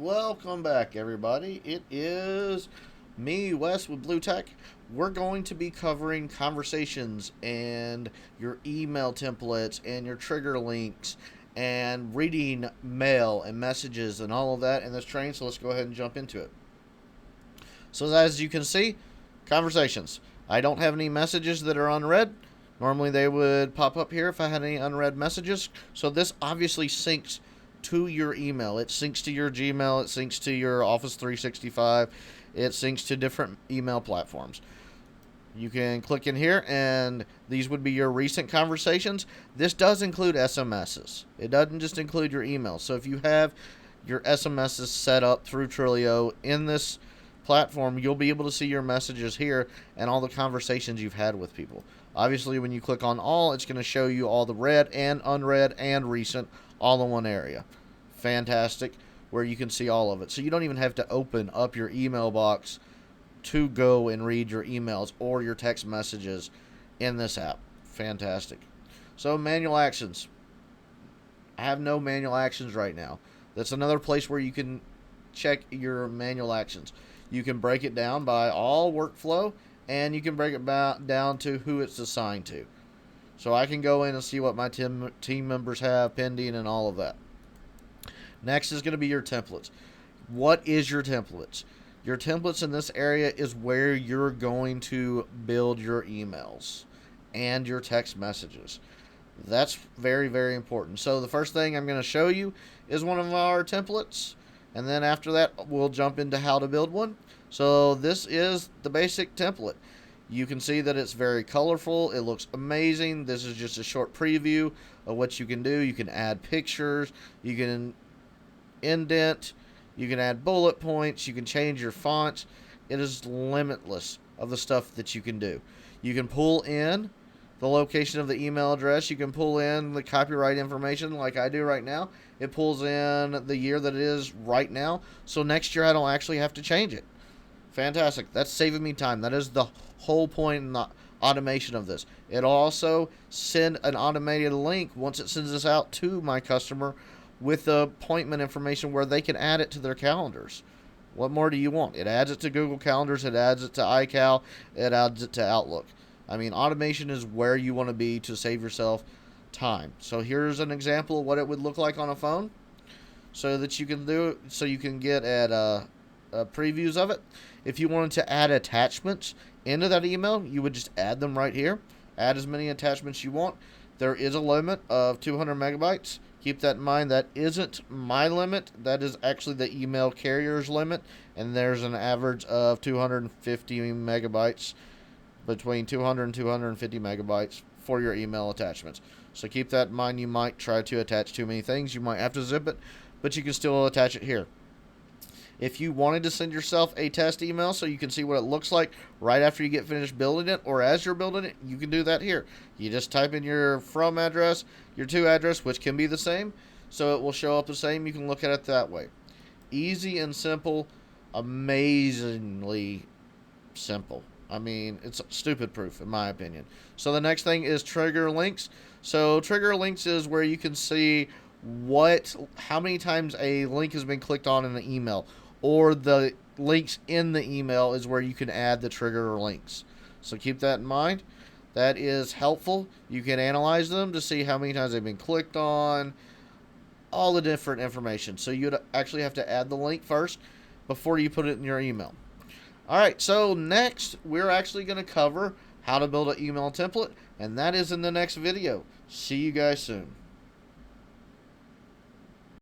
Welcome back, everybody. It is me, Wes, with Blue Tac. We're going to be covering conversations and your email templates and your trigger links and reading mail and messages and all of that in this training. So let's go ahead and jump into it. So as you can see, conversations. I don't have any messages that are unread. Normally they would pop up here if I had any unread messages. So this obviously syncs to your email. It syncs to your Gmail. It syncs to your Office 365. It syncs to different email platforms. You can click in here and these would be your recent conversations. This does include SMSs. It doesn't just include your emails. So if you have your SMSs set up through Twilio in this platform, you'll be able to see your messages here and all the conversations you've had with people. Obviously, when you click on all, it's going to show you all the read and unread and recent all in one area. Fantastic, where you can see all of it. So you don't even have to open up your email box to go and read your emails or your text messages in this app. Fantastic. So manual actions. I have no manual actions right now. That's another place where you can check your manual actions. You can break it down by all workflow, and you can break it down to who it's assigned to. So I can go in and see what my team members have pending and all of that. Next is going to be your templates. What is your templates? Your templates in this area is where you're going to build your emails and your text messages. That's very, very important. So the first thing I'm going to show you is one of our templates. And then after that, we'll jump into how to build one. So this is the basic template. You can see that it's very colorful. It looks amazing. This is just a short preview of what you can do. You can add pictures. You can indent. You can add bullet points. You can change your fonts. It is limitless of the stuff that you can do. You can pull in the location of the email address. You can pull in the copyright information like I do right now. It pulls in the year that it is right now. So next year I don't actually have to change it. Fantastic. That's saving me time. That is the whole point in the automation of this. It'll also send an automated link once it sends this out to my customer with the appointment information where they can add it to their calendars. What more do you want? It adds it to Google Calendars. It adds it to iCal. It adds it to Outlook. I mean, automation is where you want to be to save yourself time. So here's an example of what it would look like on a phone so that you can do it, so you can get at previews of it. If you wanted to add attachments into that email, you would just add them right here. Add as many attachments you want. There is a limit of 200 megabytes. Keep that in mind. That isn't my limit. That is actually the email carrier's limit, and there's an average of 250 megabytes, between 200 and 250 megabytes for your email attachments. So keep that in mind. You might try to attach too many things. You might have to zip it, but you can still attach it here. If you wanted to send yourself a test email so you can see what it looks like right after you get finished building it or as you're building it, you can do that here. You just type in your from address, your to address, which can be the same, so it will show up the same. You can look at it that way. Easy and simple, amazingly simple. I mean, it's stupid proof in my opinion. So the next thing is trigger links. So trigger links is where you can see how many times a link has been clicked on in the email, or the links in the email is where you can add the trigger links. So keep that in mind. That is helpful. You can analyze them to see how many times they've been clicked on, all the different information. So you'd actually have to add the link first before you put it in your email. Alright, so next we're actually going to cover how to build an email template, and that is in the next video. See you guys soon.